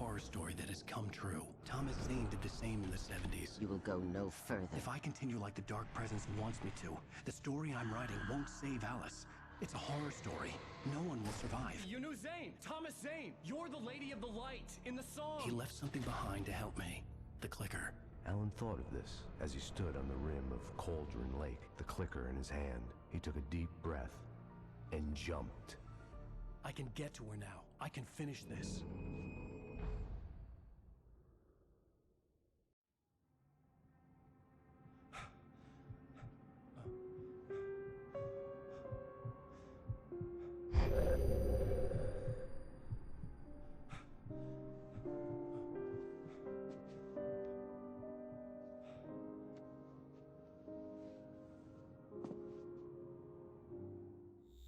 horror story that has come true. Thomas Zane did the same in the 70s. You will go no further. If I continue like the Dark Presence wants me to, the story I'm writing won't save Alice. It's a horror story. No one will survive. You knew Zane! Thomas Zane! You're the Lady of the Light in the song! He left something behind to help me. The clicker. Alan thought of this as he stood on the rim of Cauldron Lake, the clicker in his hand. He took a deep breath and jumped. I can get to her now. I can finish this.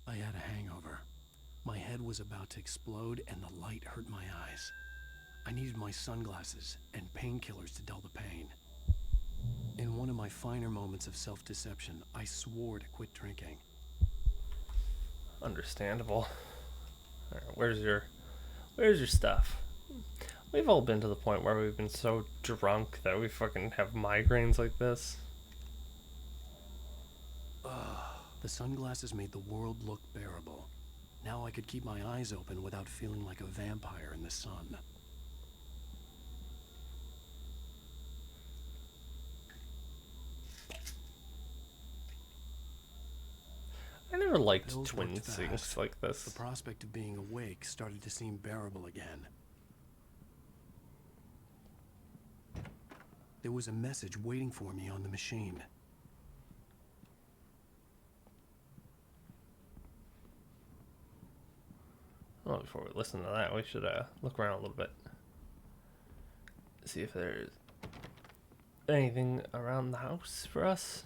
I had a hangover. My head was about to explode and the light hurt my eyes. I needed my sunglasses and painkillers to dull the pain. In one of my finer moments of self-deception, I swore to quit drinking. Understandable. All right, where's your stuff? We've all been to the point where we've been so drunk that we fucking have migraines like this. The sunglasses made the world look bearable. Now I could keep my eyes open without feeling like a vampire in the sun. I never liked Pills twin worked scenes fast. like this. The prospect of being awake started to seem bearable again. There was a message waiting for me on the machine. Well, before we listen to that, we should look around a little bit. See if there's anything around the house for us.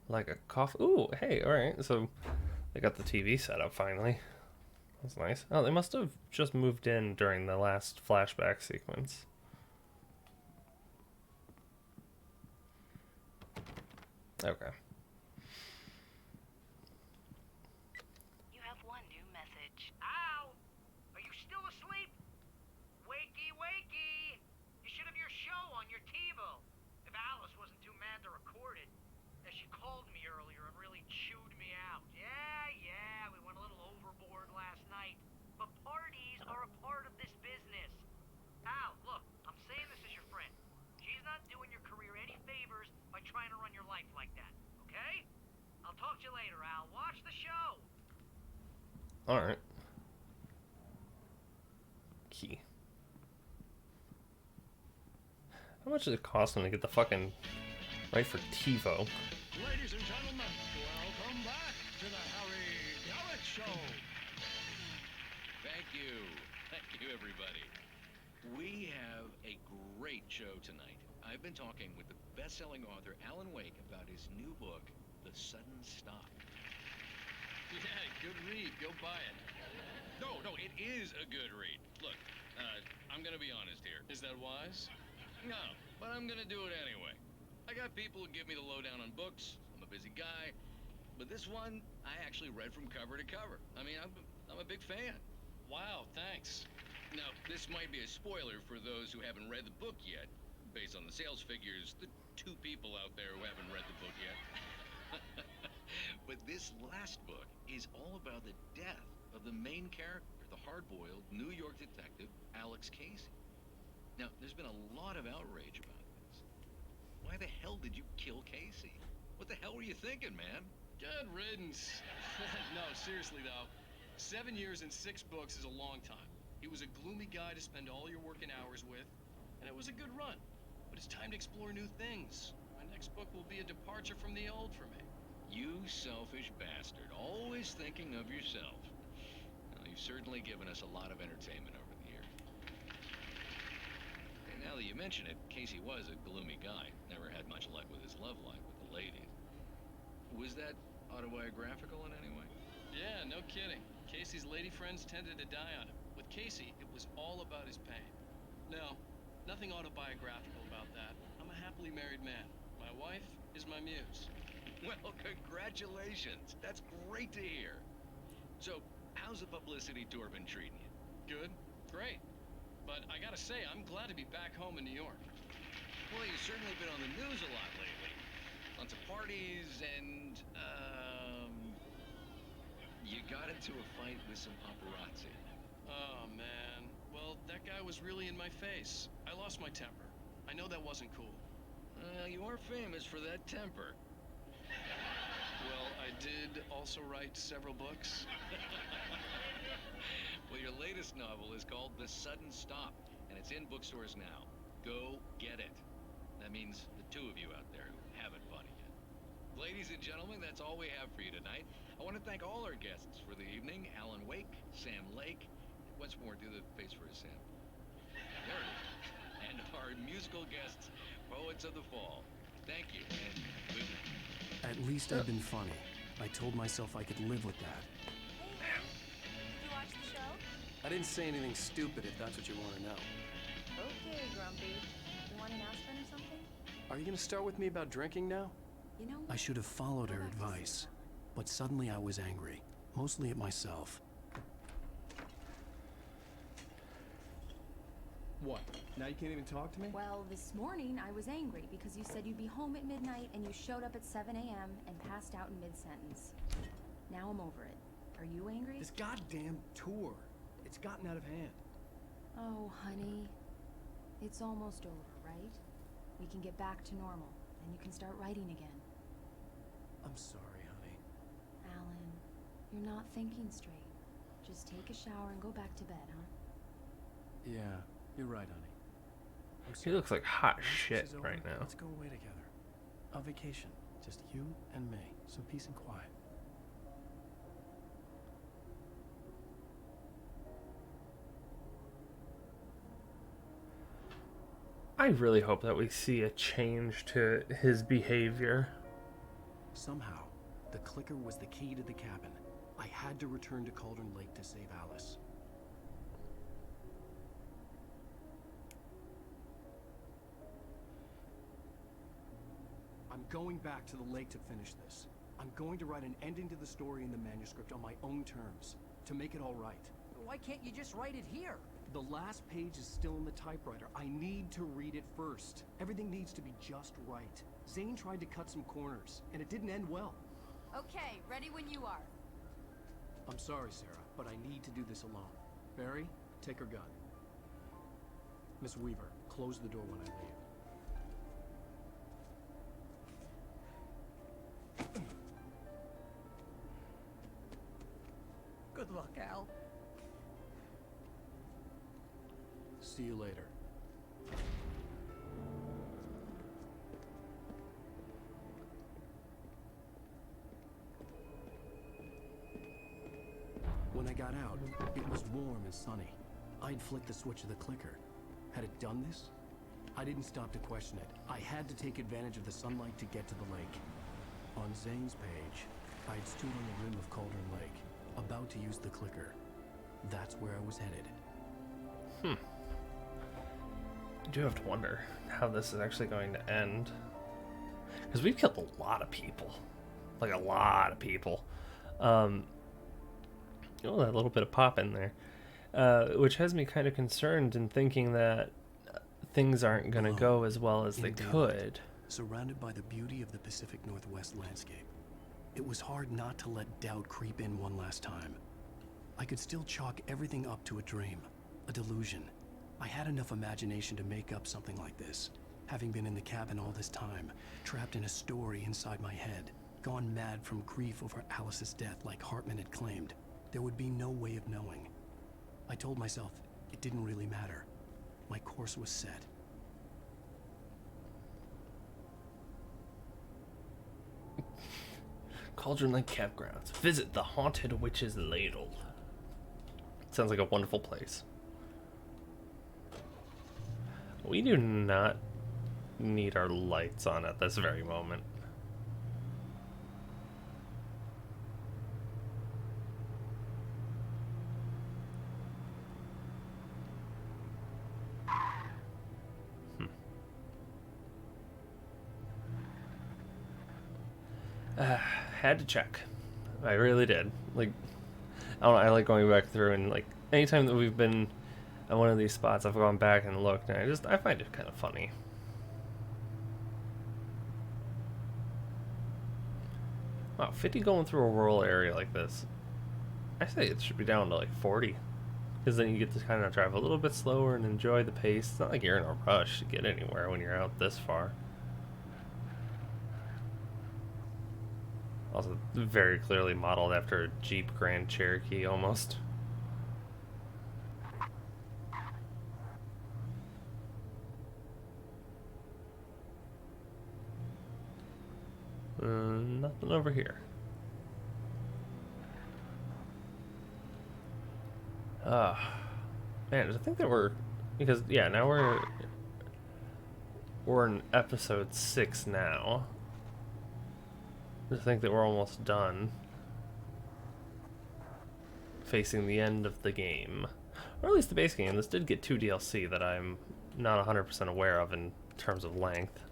Like a coffee. Ooh, hey, alright. So they got the TV set up finally. That's nice. Oh, they must have just moved in during the last flashback sequence. Okay. You have one new message. Ow! Are you still asleep? Wakey, wakey! You should have your show on your TiVo. If Alice wasn't too mad to record it. As she called me earlier and really chewed me out. Yeah, we went a little overboard last night. But parties are a part of this business. Al, look, I'm saying this as your friend. She's not doing your career any favors by trying to run your life like that, okay? I'll talk to you later, Al. Watch the show. Alright. Key. How much does it cost them to get the fucking right for TiVo? Ladies and gentlemen, welcome back to the Harry Garrett Show. Thank you everybody. We have a great show tonight. I've been talking with the best-selling author Alan Wake about his new book, The Sudden Stop. Yeah, good read. Go buy it. No, it is a good read. Look, I'm gonna be honest here. Is that wise? No, but I'm gonna do it anyway. I got people who give me the lowdown on books. I'm a busy guy. But this one, I actually read from cover to cover. I mean, I'm a big fan. Wow, thanks. Now, this might be a spoiler for those who haven't read the book yet. Based on the sales figures, the 2 people out there who haven't read the book yet. But this last book is all about the death of the main character, the hard-boiled New York detective, Alex Casey. Now, there's been a lot of outrage about this. Why the hell did you kill Casey? What the hell were you thinking, man? Good riddance. No, seriously though. 7 years and 6 books is a long time. He was a gloomy guy to spend all your working hours with, and it was a good run. But it's time to explore new things. My next book will be a departure from the old for me. You selfish bastard, always thinking of yourself. Well, you've certainly given us a lot of entertainment over the years. And now that you mention it, Casey was a gloomy guy. Never had much luck with his love life with the ladies. Was that autobiographical in any way? Yeah, no kidding. Casey's lady friends tended to die on him. With Casey, it was all about his pain. No, nothing autobiographical about that. I'm a happily married man. My wife is my muse. Well, congratulations. That's great to hear. So, how's the publicity tour been treating you? Good, great. But I must say, I'm glad to be back home in New York. Well, you've certainly been on the news a lot lately. Lots of parties and, you got into a fight with some paparazzi. Oh, man. Well, that guy was really in my face. I lost my temper. I know that wasn't cool. You are famous for that temper. Well, I did also write several books. Well, your latest novel is called The Sudden Stop, and it's in bookstores now. Go get it. That means the two of you out there who haven't bought it yet. Ladies and gentlemen, that's all we have for you tonight. I want to thank all our guests for the evening. Alan Wake, Sam Lake. Once more, do the face for a Sam. There it is. And our musical guests, Poets of the Fall. Thank you, and good night. At least I've been funny. I told myself I could live with that. Hey, did you watch the show? I didn't say anything stupid if that's what you want to know. Okay, Grumpy. You want an aspirin or something? Are you going to start with me about drinking now? You know, I should have followed her advice, but suddenly I was angry, mostly at myself. What? Now you can't even talk to me? Well, this morning I was angry because you said you'd be home at midnight and you showed up at 7 a.m. and passed out in mid-sentence. Now I'm over it. Are you angry? This goddamn tour. It's gotten out of hand. Oh, honey. It's almost over, right? We can get back to normal, and you can start writing again. I'm sorry, honey. Alan, you're not thinking straight. Just take a shower and go back to bed, huh? Yeah, you're right, honey. I'm He sorry. looks like hot Once this shit is over, right now. Let's go away together. A vacation. Just you and me. Some peace and quiet. I really hope that we see a change to his behavior. Somehow, the clicker was the key to the cabin. I had to return to Cauldron Lake to save Alice. I'm going back to the lake to finish this. I'm going to write an ending to the story in the manuscript on my own terms, to make it all right. Why can't you just write it here? The last page is still in the typewriter. I need to read it first. Everything needs to be just right. Zane tried to cut some corners, and it didn't end well. Okay, ready when you are. I'm sorry, Sarah, but I need to do this alone. Barry, take her gun. Miss Weaver, close the door when I leave. Good luck, Al. See you later. When I got out, it was warm and sunny. I'd flicked the switch of the clicker. Had it done this? I didn't stop to question it. I had to take advantage of the sunlight to get to the lake. On Zane's page, I'd stood on the rim of Cauldron Lake, about to use the clicker. That's where I was headed. I do have to wonder how this is actually going to end. Because we've killed a lot of people. Like, a lot of people. Oh, that little bit of pop in there. Which has me kind of concerned in thinking that things aren't going to go as well as they could. Surrounded by the beauty of the Pacific Northwest landscape, it was hard not to let doubt creep in one last time. I could still chalk everything up to a dream, a delusion. I had enough imagination to make up something like this, having been in the cabin all this time, trapped in a story inside my head, gone mad from grief over Alice's death like Hartman had claimed. There would be no way of knowing. I told myself it didn't really matter. My course was set. Cauldron Lake Campgrounds. Visit the Haunted Witch's Ladle. Sounds like a wonderful place. We do not need our lights on at this very moment. Had to check. I really did. Like, I like going back through and like anytime that we've been at one of these spots, I've gone back and looked, and I find it kind of funny. Wow, 50 going through a rural area like this. I say it should be down to like 40. Because then you get to kind of drive a little bit slower and enjoy the pace. It's not like you're in a rush to get anywhere when you're out this far. Also, very clearly modeled after a Jeep Grand Cherokee almost. Nothing over here. Man, I think that because yeah, now we're in episode 6 now. I think that we're almost done facing the end of the game, or at least the base game. This did get 2 DLC that I'm not 100% aware of in terms of length.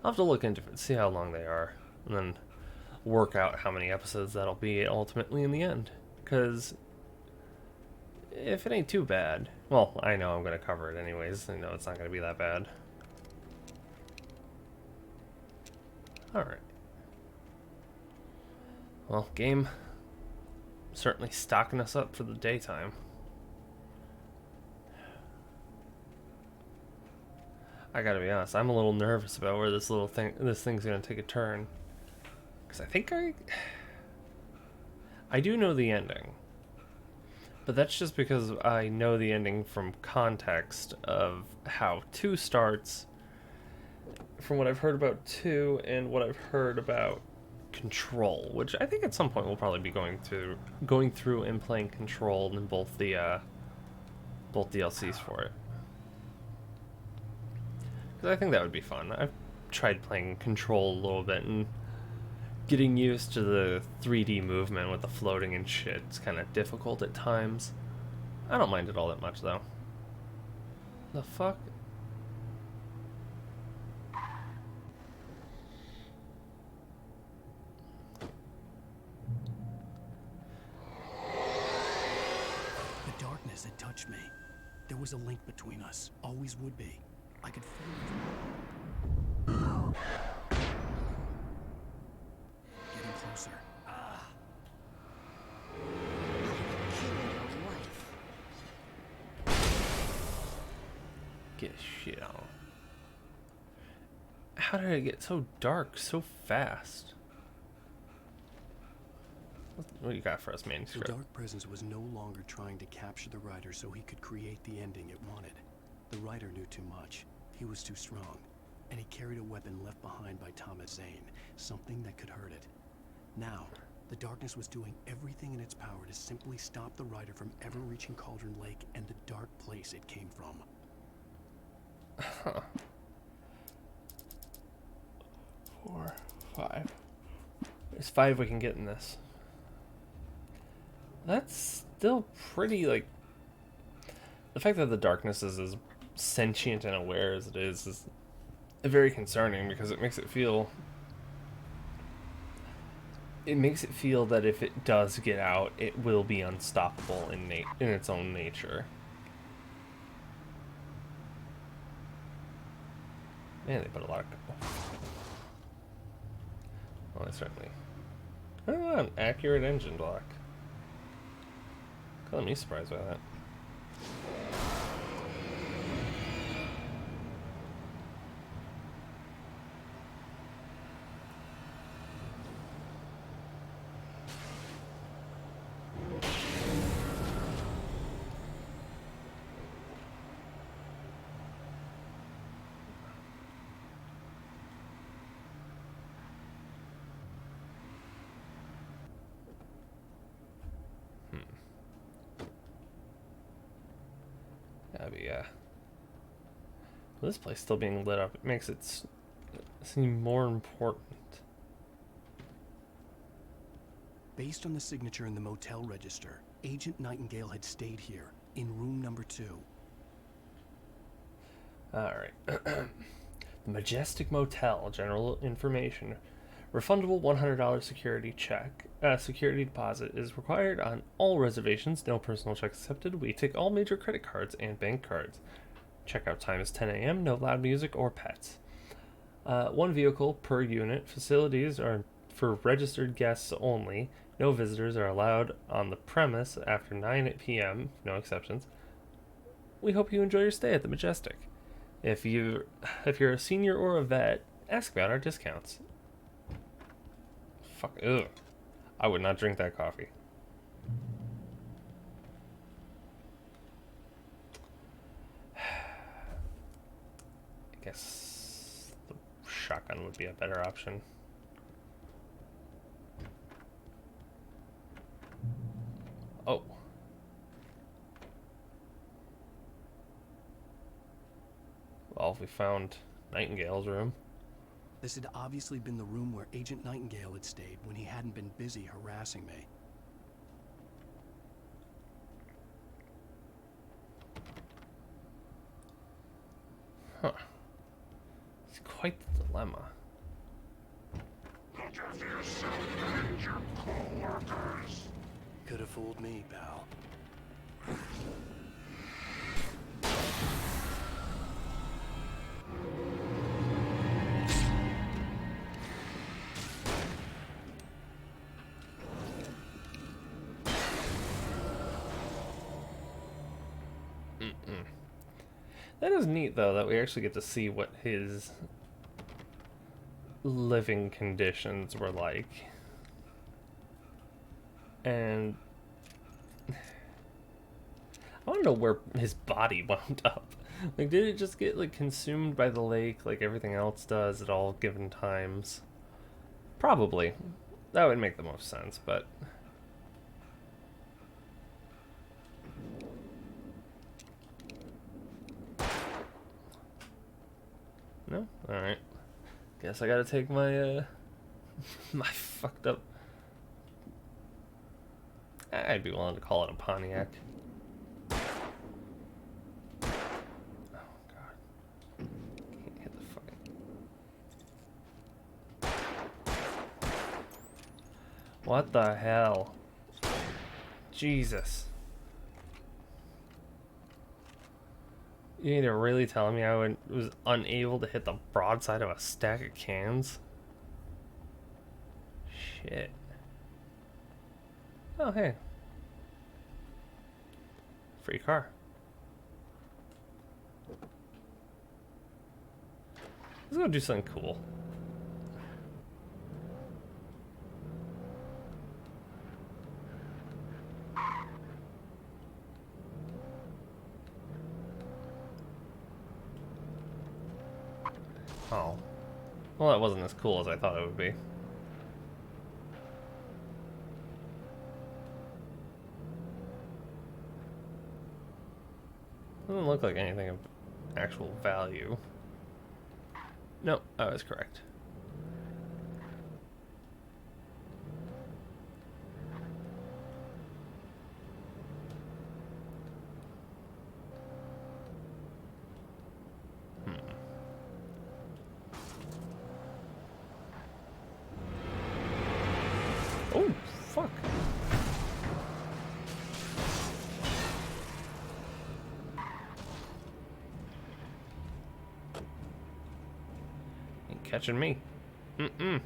I'll have to look into it, see how long they are, and then work out how many episodes that'll be ultimately in the end. Because if it ain't too bad, well, I know I'm going to cover it anyways. I know it's not going to be that bad. Alright. Well, game certainly stocking us up for the daytime. I gotta be honest, I'm a little nervous about where this thing's gonna take a turn. Because I think I do know the ending. But that's just because I know the ending from context of how 2 starts, from what I've heard about 2 and what I've heard about Control, which I think at some point we'll probably be going through and playing Control in both the both DLCs for it. Because I think that would be fun. I've tried playing Control a little bit and getting used to the 3D movement with the floating and shit. It's kind of difficult at times. I don't mind it all that much, though. The fuck? The darkness had touched me. There was a link between us. Always would be. I could feel it. Getting closer. Get shit on. How did it get so dark so fast? What do you got for us, manuscript? The dark presence was no longer trying to capture the writer so he could create the ending it wanted. The writer knew too much. He was too strong. And he carried a weapon left behind by Thomas Zane, something that could hurt it. Now, the darkness was doing everything in its power to simply stop the writer from ever reaching Cauldron Lake and the dark place it came from. Huh. 4, 5. There's 5 we can get in this. That's still pretty, like... The fact that the darkness is as sentient and aware as it is very concerning, because it makes it feel... It makes it feel that if it does get out, it will be unstoppable in its own nature. Man, they put a lot of... Well, they certainly... Oh, an accurate engine block. Got me surprised by that. This place still being lit up, it makes it seem more important. Based on the signature in the motel register, Agent Nightingale had stayed here, in room number 2. Alright. The Majestic Motel, general information. Refundable $100 security deposit is required on all reservations. No personal checks accepted. We take all major credit cards and bank cards. Checkout time is 10 a.m. No loud music or pets. One vehicle per unit. Facilities are for registered guests only. No visitors are allowed on the premise after 9 p.m. No exceptions. We hope you enjoy your stay at the Majestic. If you're a senior or a vet, ask about our discounts. Fuck, ugh. I would not drink that coffee. I guess the shotgun would be a better option. Oh. Well, we found Nightingale's room. This had obviously been the room where Agent Nightingale had stayed when he hadn't been busy harassing me. Huh. It's quite the dilemma. Look after yourself and your co-workers. Could have fooled me, pal. That is neat, though, that we actually get to see what his living conditions were like. And I want to know where his body wound up. Like, did it just get, like, consumed by the lake like everything else does at all given times? Probably. That would make the most sense, but... No? Alright. Guess I gotta take my, my fucked up... I'd be willing to call it a Pontiac. Oh, God. Can't hit the fucking... What the hell? Jesus. You need to really tell me I was unable to hit the broadside of a stack of cans? Shit. Oh, hey. Free car. Let's go do something cool. Oh. Well, that wasn't as cool as I thought it would be. Doesn't look like anything of actual value. No, I was correct. Oh, fuck. Ain't catching me. Mm-mm.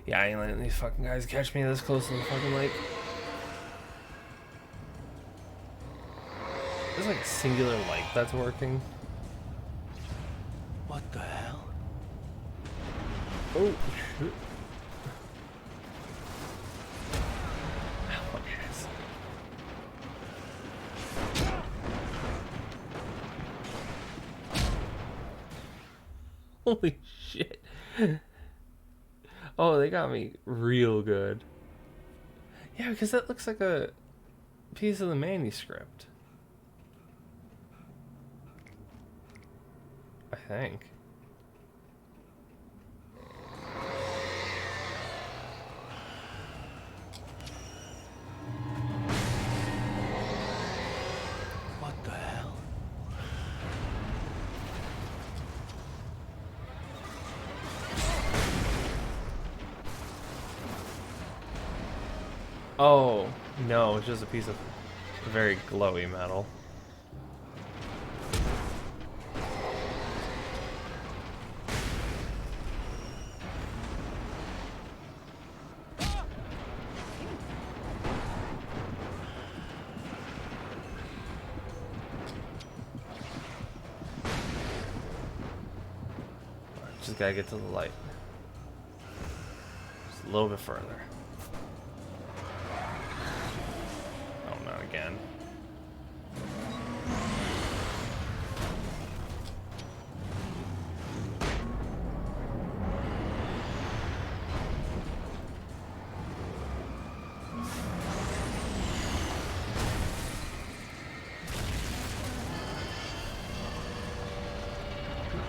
Yeah, I ain't letting these fucking guys catch me this close to the fucking lake. There's like a singular light that's working. What the hell? Oh, shit. Oh, yes. Holy shit. Oh, they got me real good. Yeah, because that looks like a piece of the manuscript. I think. Oh, no, it's just a piece of very glowy metal. Just gotta get to the light. Just a little bit further. Oh, not again.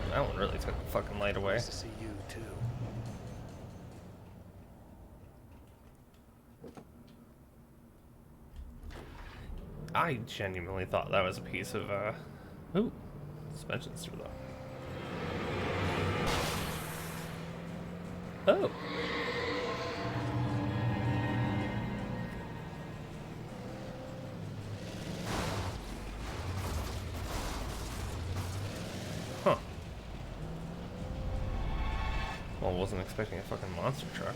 That one really took the fucking light away. Nice to see you too. I genuinely thought that was a piece of, ooh, suspension's through though. Oh. Huh. Well, wasn't expecting a fucking monster truck.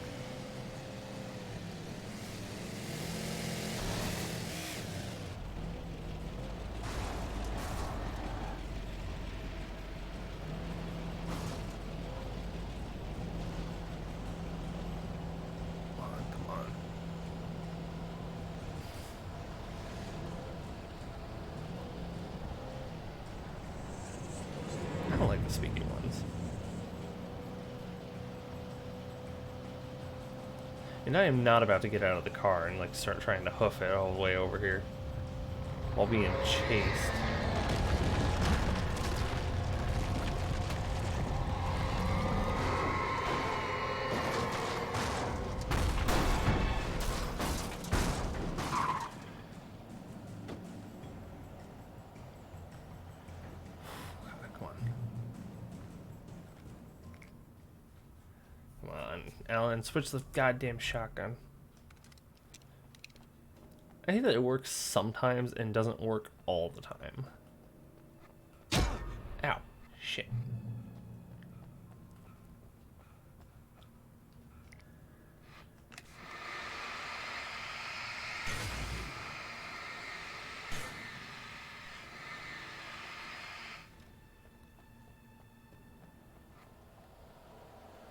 I don't like the speaking ones. And I am not about to get out of the car and like start trying to hoof it all the way over here while being chased. Alan, switch the goddamn shotgun. I hate that it works sometimes and doesn't work all the time. Ow. Shit.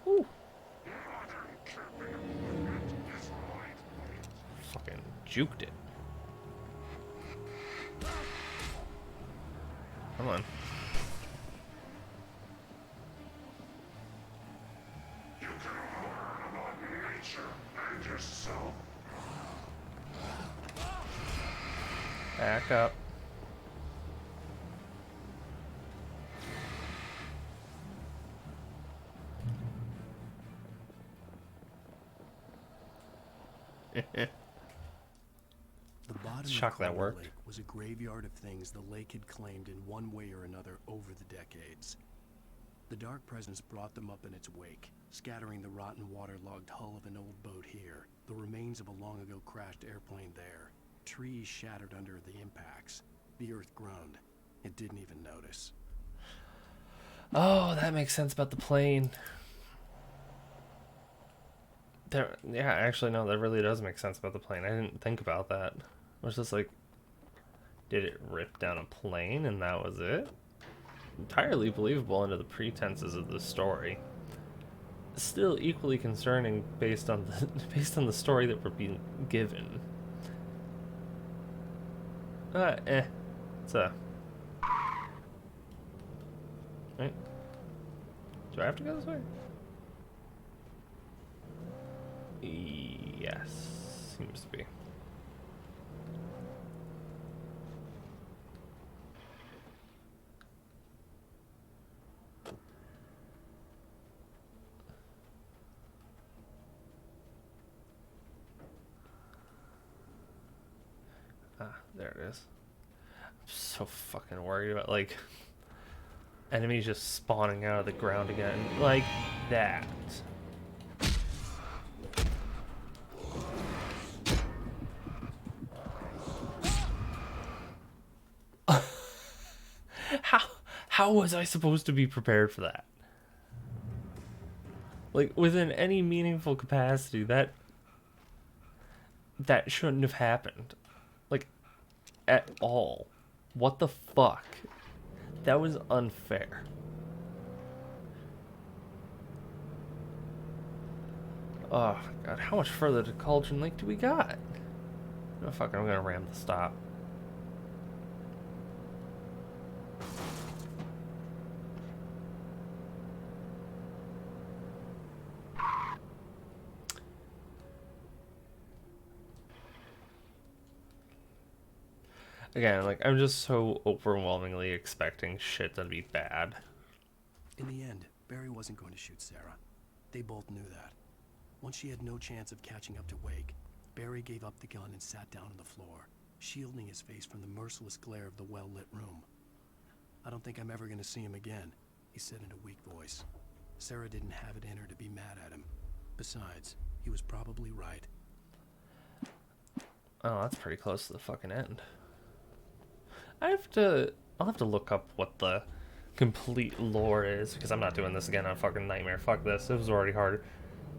Ooh. Fucking juked it. Come on. You can learn about nature and yourself. Back up. The bottom Shocked of that Cauldron worked. Lake was a graveyard of things the lake had claimed in one way or another over the decades. The dark presence brought them up in its wake, scattering the rotten waterlogged hull of an old boat here, the remains of a long-ago crashed airplane there, trees shattered under the impacts. The earth groaned. It didn't even notice. Oh, that makes sense about the plane. There, yeah, actually, no, that really does make sense about the plane. I didn't think about that. I was just like, did it rip down a plane and that was it? Entirely believable under the pretenses of the story. Still equally concerning based on the story that we're being given. It's a. Right. Do I have to go this way? Yes, seems to be. Ah, there it is. I'm so fucking worried about, like, enemies just spawning out of the ground again. Like that. How was I supposed to be prepared for that? Like, within any meaningful capacity, that shouldn't have happened. Like, at all. What the fuck? That was unfair. Oh, God. How much further to Cauldron Lake do we got? Oh, fuck, I'm gonna ram the stop. Again, like, I'm just so overwhelmingly expecting shit to be bad. In the end, Barry wasn't going to shoot Sarah. They both knew that. Once she had no chance of catching up to Wake, Barry gave up the gun and sat down on the floor, shielding his face from the merciless glare of the well-lit room. "I don't think I'm ever going to see him again," he said in a weak voice. Sarah didn't have it in her to be mad at him. Besides, he was probably right. Oh, that's pretty close to the fucking end. I'll have to look up what the complete lore is, because I'm not doing this again on fucking Nightmare. Fuck this. It was already hard.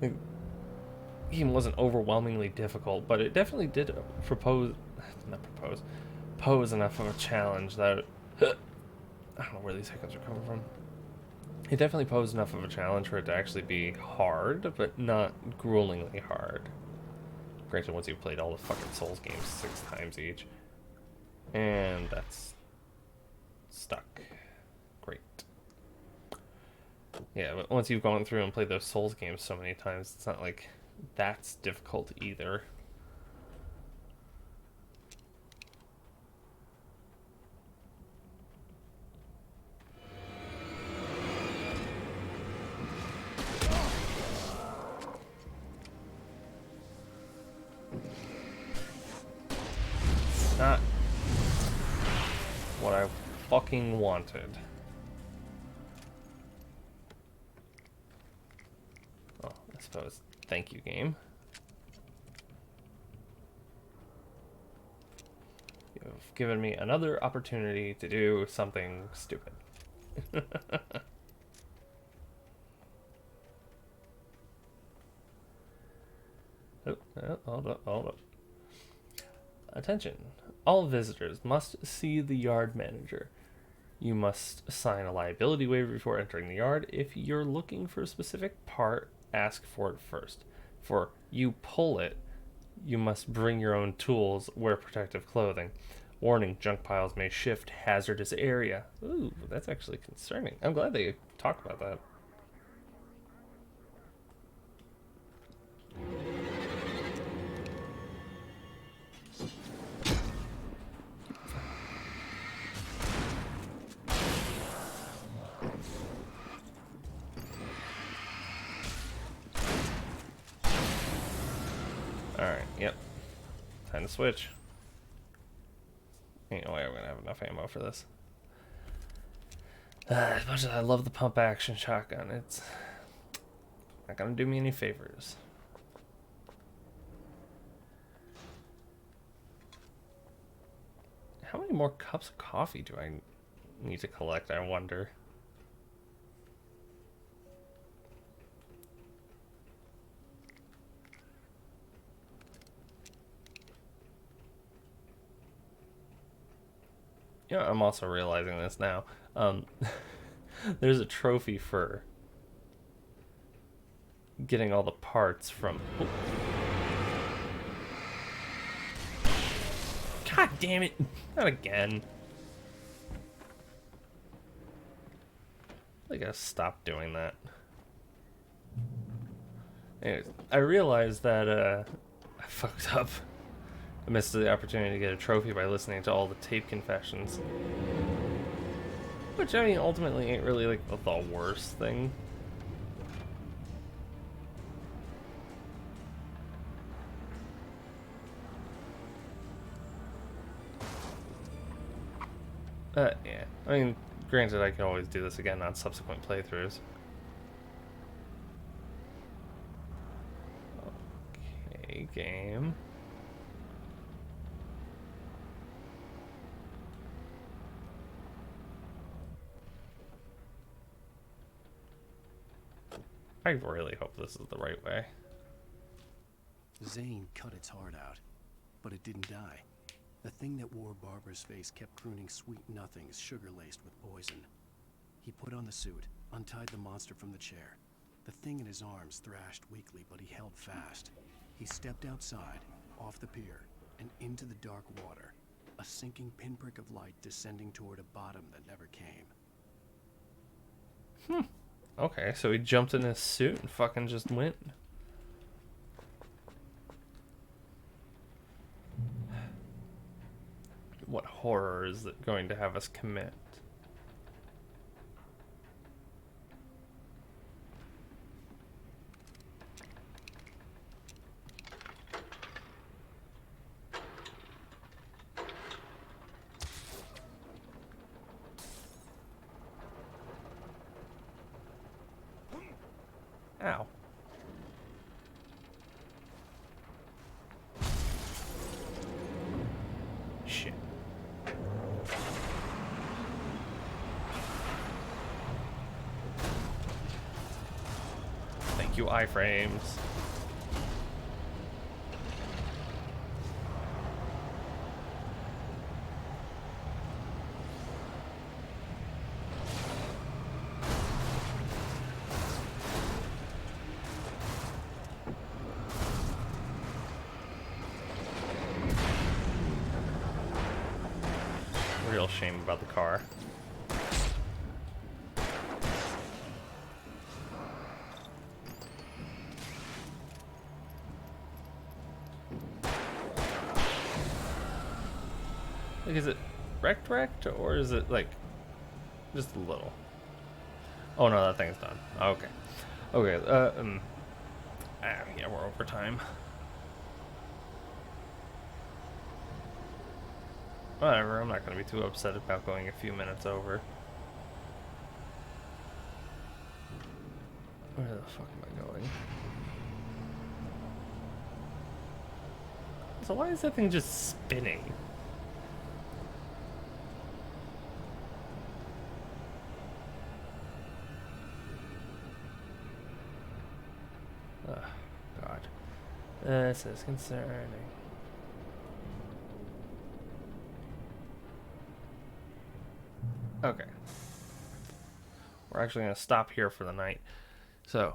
The game wasn't overwhelmingly difficult, but it definitely did pose enough of a challenge that I don't know where these hiccups are coming from. It definitely posed enough of a challenge for it to actually be hard, but not gruelingly hard. Granted, once you've played all the fucking Souls games 6 times each. And that's stuck. Great. Yeah, but once you've gone through and played those Souls games so many times, it's not like that's difficult either. Not what I fucking wanted. Oh, I suppose. Thank you, game. You've given me another opportunity to do something stupid. Hold up. Attention. All visitors must see the yard manager. You must sign a liability waiver before entering the yard. If you're looking for a specific part, ask for it first. For you pull it, you must bring your own tools, wear protective clothing. Warning, junk piles may shift hazardous area. Ooh, that's actually concerning. I'm glad they talked about that. Alright, yep. Time to switch. Ain't no way I'm gonna have enough ammo for this. As much as I love the pump action shotgun, it's not gonna do me any favors. How many more cups of coffee do I need to collect, I wonder? You know, I'm also realizing this now. There's a trophy for getting all the parts from... Oh. God damn it! Not again. I gotta stop doing that. Anyways, I realized that I fucked up. I missed the opportunity to get a trophy by listening to all the tape confessions. Which, I mean, ultimately ain't really, like, the worst thing. Yeah. I mean, granted, I can always do this again on subsequent playthroughs. Okay, game. I really hope this is the right way. Zane cut its heart out, but it didn't die. The thing that wore Barbara's face kept crooning sweet nothings sugar-laced with poison. He put on the suit, untied the monster from the chair. The thing in his arms thrashed weakly, but he held fast. He stepped outside, off the pier, and into the dark water, a sinking pinprick of light descending toward a bottom that never came. Okay, so he jumped in his suit and fucking just went. What horror is it going to have us commit? Ow. Shit. Thank you, iframes. Real shame about the car. Like, is it wrecked, or is it like just a little? Oh no, that thing's done. Okay, okay. Yeah, we're over time. Whatever, I'm not going to be too upset about going a few minutes over. Where the fuck am I going? So why is that thing just spinning? Oh, God. This is concerning. Okay. We're actually going to stop here for the night. So,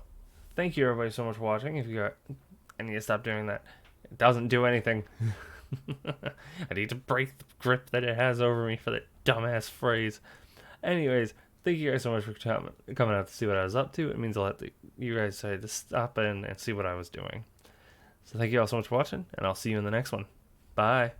thank you everybody so much for watching. If you got... I need to stop doing that. It doesn't do anything. I need to break the grip that it has over me for that dumbass phrase. Anyways, thank you guys so much for coming out to see what I was up to. It means a lot that you guys decided to stop in and see what I was doing. So thank you all so much for watching, and I'll see you in the next one. Bye.